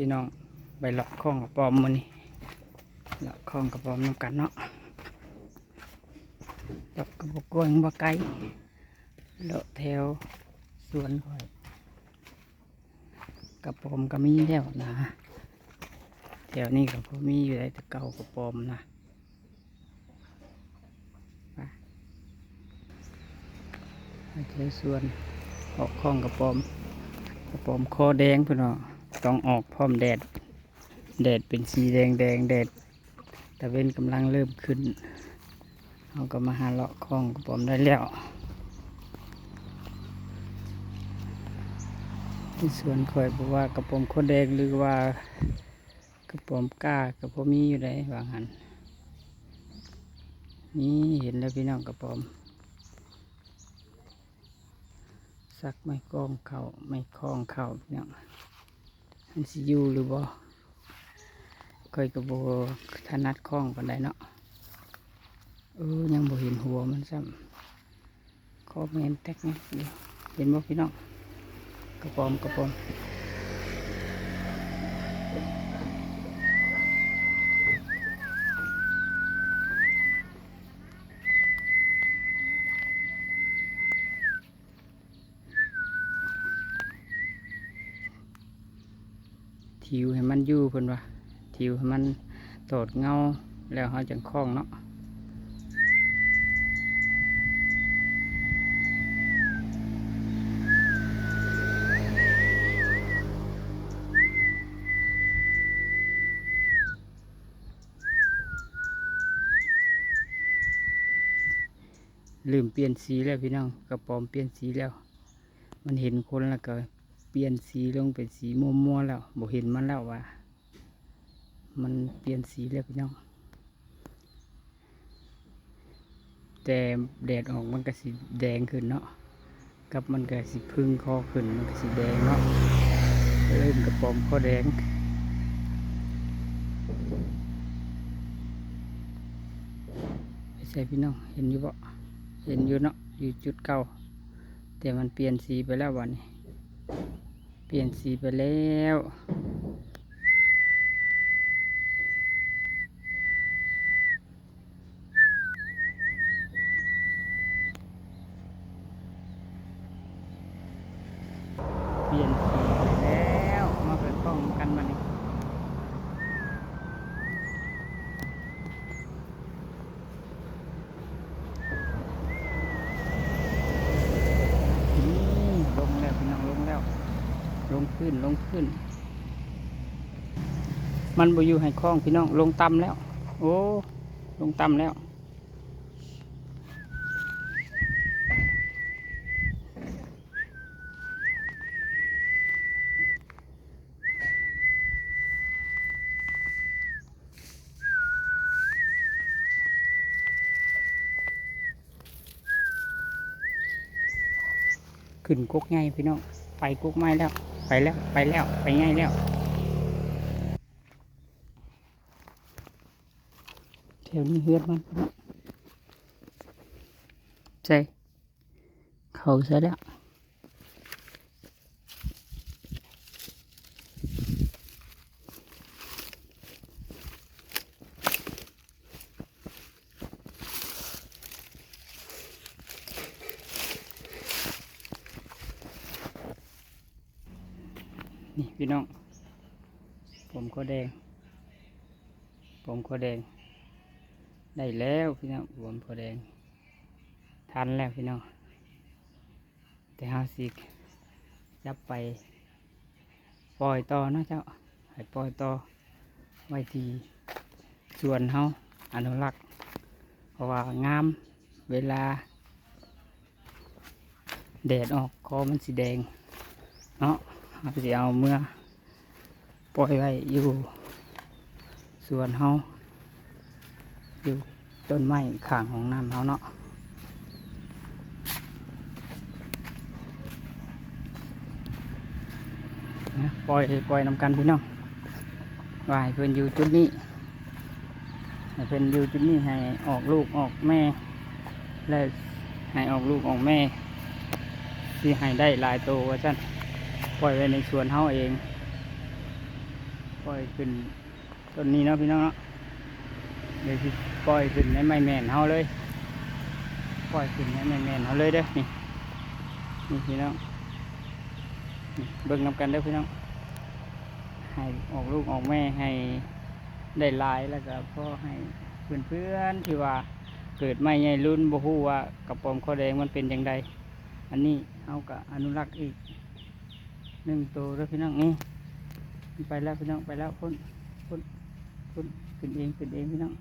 พี่น้องไปเลาะคลองกระปอมมื้อนี้เลาะคลองกระปอมน้ำกันเนาะดอกกระบอกกล้วยบ่ไกลเลาะแถวสวนข่อยกระปอมก็มีแล้วนะแถวนี้ก็พอมีอยู่ได้แต่เก่ากระปอมนะไปแถวสวนออกคลองกระปอมคอแดงพี่น้องต้องออกพร้อมแดดเป็นสีแดงแดดตะเว้นกำลังเริ่มขึ้นเราก็มาหาเลาะคลองกระปอมได้แล้วที่สวนข่อยบอกว่ากระปอมคอแดงหรือว่ากระปอมก้ากระปอมมีอยู่ได้บางหันนี่เห็นแล้วพี่น้องกระปอมสักไม่กล้องเข่าไม่คล้องเข่าพี่น้องมันสิอยู่หรือบ่ค่อยกระโบถนัดคล้องปานใดเนาะยังบ่เห็นหัวมันซ้ำคอแมนแตกเนี่ยเดี๋ยวเห็นบ่พี่น้องกระปอมทิวให้มันอยู่เพิ่นว่าทิวให้มันโตดเงาแล้วเขาจังคล้องเนาะลืมเปลี่ยนสีแล้วพี่น้องกระปอมเปลี่ยนสีแล้วมันเห็นคนแล้วก็เปลี่ยนสีลงเป็นสีมัวๆแล้วบ่เห็นมันแล้วว่ามันเปลี่ยนสีแล้วพี่น้องแต่แดดออกมันก็สีแดงขึ้นเนาะกับมันก็สีพึ่งคอขึ้นมันก็สีแดงเนาะเริ่มกระปอมคอแดงไม่ใช่พี่น้องเห็นอยู่บ่เห็นอยู่เนาะอยู่จุดเก่าแต่มันเปลี่ยนสีไปแล้ววันนี้เปลี่ยนสีไปแล้วเปลี่ยนสีไปแล้วมาเปิดกล้องกันมานี่ลงแล้วพี่น้องลงแล้วลงขึ้นมันบ่อยู่ให้คล้องพี่น้องลงต่ำแล้วโอ้ลงต่ำแล้วขึ้นกกง่ายพี่น้องไปกกไม้แล้วไปง่ายแล้วแถวนี้เฮือดมันใช่เขาซะแล้วนี่พี่น้องผมก็แดงได้แล้วพี่น้องผมก็แดงทันแล้วพี่น้องแต่ห้าสิจับไปปล่อยต่อนะเจ้าให้ปล่อยต่อไว้ที่ส่วนเฮาอนุรักษ์เพราะว่างามเวลาแดดออกคอมันสีแดงเนาะเราจะเอาเมื่อปล่อยไว้อยู่ส่วนเฮาอยู่ต้นไม้ข้างของน้ำเฮาเนาะปล่อยนำกันพี่น้องวายเพื่อนอยู่จุดนี้ให้เพื่อนอยู่จุดนี้ให้ออกลูกออกแม่และให้ออกลูกออกแม่ที่ให้ได้หลายตัวว่าซั่นปล่อยไว้ในสวนเฮาเอง ปล่อยขึ้นต้นนี้เนาะพี่น้องเนาะเดี๋ยวสิปล่อยขึ้นในไม้แม่นเฮาเลยปล่อยขึ้นในไม้แม่นเฮาเลยเด้อนี่นี่พี่น้องนี่เบิ่งนำกันเด้อพี่น้องให้ออกลูกออกแม่ให้ได้หลายแล้วก็พอให้เพื่อนๆที่ว่าเกิดไม่ใหญ่รุ่นบ่ฮู้ว่ากระป๋อมข้าวแดงมันเป็นอย่างไรอันนี้เอาก็อนุรักษ์อีก1 ตัวเด้อพี่น้องนี่ไปแล้วพี่น้องไปแล้วพ้นขึ้นเองพี่น้อง